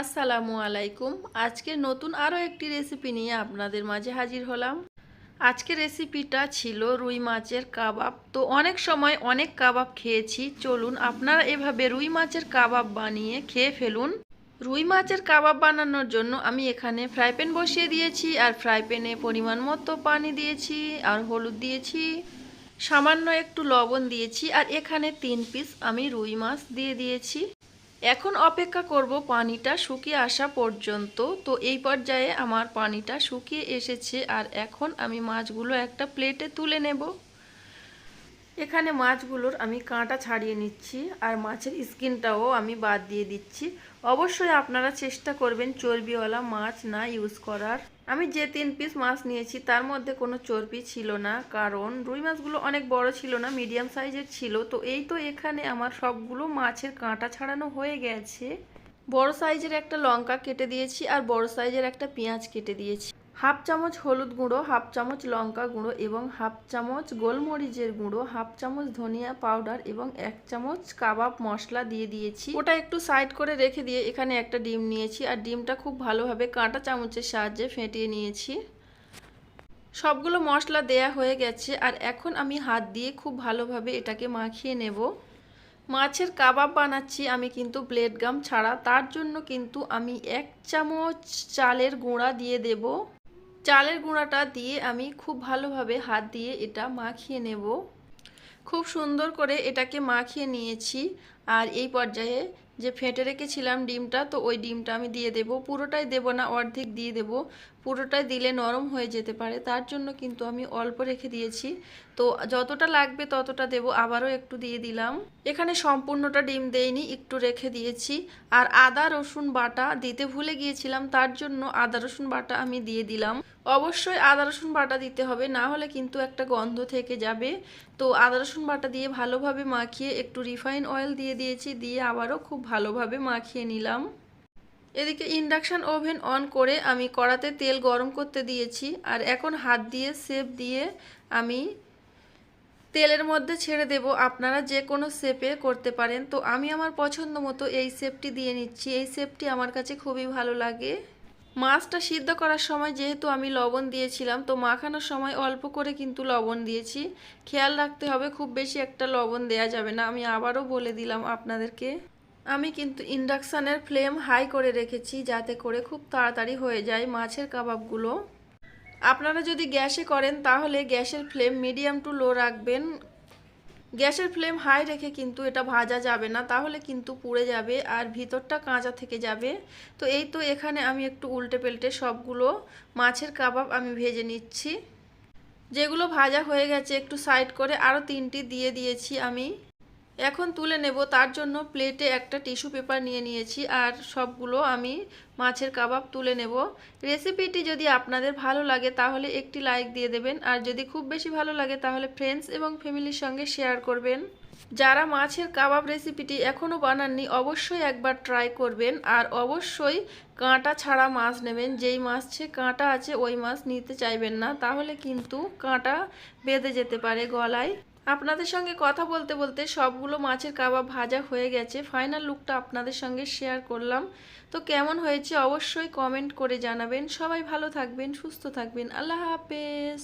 আসসালামু আলাইকুম। আজকে নতুন আরও একটি রেসিপি নিয়ে আপনাদের মাঝে হাজির হলাম। আজকে রেসিপিটা ছিল রুই মাছের কাবাব। তো অনেক সময় অনেক কাবাব খেয়েছি, চলুন আপনারা এভাবে রুই মাছের কাবাব বানিয়ে খেয়ে ফেলুন। রুই মাছের কাবাব বানানোর জন্য আমি এখানে ফ্রাই প্যান বসিয়ে দিয়েছি, আর ফ্রাই প্যানে পরিমাণ মতো পানি দিয়েছি, আর হলুদ দিয়েছি, সামান্য একটু লবণ দিয়েছি, আর এখানে 3 পিস আমি রুই মাছ দিয়ে দিয়েছি। এখন অপেক্ষা করব পানিটা শুকিয়ে আসা পর্যন্ত। তো এই পর্যায়ে আমার পানিটা শুকিয়ে এসেছে, আর এখন আমি মাছগুলো একটা প্লেটে তুলে নেব। এখানে মাছগুলোর আমি কাঁটা ছাড়িয়ে নিচ্ছি, আর মাছের স্কিনটাও আমি বাদ দিয়ে দিচ্ছি। অবশ্যই আপনারা চেষ্টা করবেন চর্বিওয়ালা মাছ না ইউজ করার। আমি যে 3 পিস মাছ নিয়েছি তার মধ্যে কোনো চর্বি ছিল না, কারণ রুই মাছগুলো অনেক বড় ছিল না, মিডিয়াম সাইজের ছিল। তো এই তো এখানে আমার সবগুলো মাছের কাঁটা ছাড়ানো হয়ে গেছে। বড় সাইজের একটা লঙ্কা কেটে দিয়েছি, আর বড় সাইজের একটা পেঁয়াজ কেটে দিয়েছি। হাফ চামচ হলুদ গুঁড়ো, হাফ চামচ লঙ্কা গুঁড়ো এবং হাফ চামচ গোলমরিচের গুঁড়ো, হাফ চামচ ধনিয়া পাউডার এবং 1 চামচ কাবাব মশলা দিয়ে দিয়েছি। ওটা একটু সাইড করে রেখে দিয়ে এখানে একটা ডিম নিয়েছি, আর ডিমটা খুব ভালোভাবে কাঁটা চামচের সাহায্যে ফেটিয়ে নিয়েছি। সবগুলো মশলা দেয়া হয়ে গেছে, আর এখন আমি হাত দিয়ে খুব ভালোভাবে এটাকে মাখিয়ে নেব। মাছের কাবাব বানাচ্ছি আমি কিন্তু ব্লেড গাম ছাড়া, তার জন্য কিন্তু আমি 1 চামচ চালের গুঁড়া দিয়ে দেব। চালের গুঁড়াটা দিয়ে আমি খুব ভালোভাবে হাত দিয়ে এটা মাখিয়ে নেব। খুব সুন্দর করে এটাকে মাখিয়ে নিয়েছি। আর এই পর্যায়ে যে ফেটে রেখেছিলাম ডিমটা, তো ওই ডিমটা আমি দিয়ে দেব। পুরোটাই দেব না, অর্ধেক দিয়ে দেব। পুরোটাই দিলে নরম হয়ে যেতে পারে, তার জন্য কিন্তু আমি অল্প রেখে দিয়েছি। তো যতটা লাগবে ততটা দেব, আবারও একটু দিয়ে দিলাম। এখানে সম্পূর্ণটা ডিম দেইনি, একটু রেখে দিয়েছি। আর আদা রসুন বাটা দিতে ভুলে গিয়েছিলাম, তার জন্য আদা রসুন বাটা আমি দিয়ে দিলাম। অবশ্যই আদা রসুন বাটা দিতে হবে, না হলে কিন্তু একটা গন্ধ থেকে যাবে। তো আদা রসুন বাটা দিয়ে ভালোভাবে মাখিয়ে একটু রিফাইন অয়েল দিয়ে দিয়েছি, দিয়ে আবারও খুব ভালোভাবে মাখিয়ে নিলাম। এদিকে ইন্ডাকশান ওভেন অন করে আমি কড়াতে তেল গরম করতে দিয়েছি, আর এখন হাত দিয়ে শেপ দিয়ে আমি তেলের মধ্যে ছেড়ে দেব। আপনারা যে কোনো শেপে করতে পারেন, তো আমি আমার পছন্দ মতো এই শেপটি দিয়ে নিচ্ছি। এই শেপটি আমার কাছে খুবই ভালো লাগে। মাছটা সিদ্ধ করার সময় যেহেতু আমি লবণ দিয়েছিলাম, তো মাখানোর সময় অল্প করে কিন্তু লবণ দিয়েছি। খেয়াল রাখতে হবে, খুব বেশি একটা লবণ দেয়া যাবে না। আমি আবারও বলে দিলাম আপনাদেরকে। আমি কিন্তু ইন্ডাকশানের ফ্লেম হাই করে রেখেছি, যাতে করে খুব তাড়াতাড়ি হয়ে যায় মাছের কাবাবগুলো। আপনারা যদি গ্যাসে করেন তাহলে গ্যাসের ফ্লেম মিডিয়াম টু লো রাখবেন। গ্যাসের ফ্লেম হাই রেখে কিন্তু এটা ভাজা যাবে না, তাহলে কিন্তু পুড়ে যাবে আর ভিতরটা কাঁচা থেকে যাবে। তো এই তো এখানে আমি একটু উল্টে পাল্টে সবগুলো মাছের কাবাব আমি ভেজে নিচ্ছি। যেগুলো ভাজা হয়ে গেছে একটু সাইড করে আরও 3টি দিয়ে দিয়েছি আমি। এখন তুলে নেব, তার জন্য প্লেটে একটা টিস্যু পেপার নিয়ে নিয়েছি, আর সবগুলো আমি মাছের কাবাব তুলে নেব। রেসিপিটি যদি আপনাদের ভালো লাগে তাহলে একটি লাইক দিয়ে দেবেন, আর যদি খুব বেশি ভালো লাগে তাহলে ফ্রেন্ডস এবং ফ্যামিলির সঙ্গে শেয়ার করবেন। যারা মাছের কাবাব রেসিপিটি এখনও বানাননি অবশ্যই একবার ট্রাই করবেন, আর অবশ্যই কাঁটা ছাড়া মাছ নেবেন। যেই মাছে কাঁটা আছে ওই মাছ নিতে চাইবেন না, তাহলে কিন্তু কাঁটা বেঁধে যেতে পারে গলায়। আপনাদের সঙ্গে কথা বলতে বলতে সবগুলো মাছের কাবাব ভাজা হয়ে গেছে। ফাইনাল লুকটা আপনাদের সঙ্গে শেয়ার করলাম। তো কেমন হয়েছে অবশ্যই কমেন্ট করে জানাবেন। সবাই ভালো থাকবেন, সুস্থ থাকবেন। আল্লাহ হাফেজ।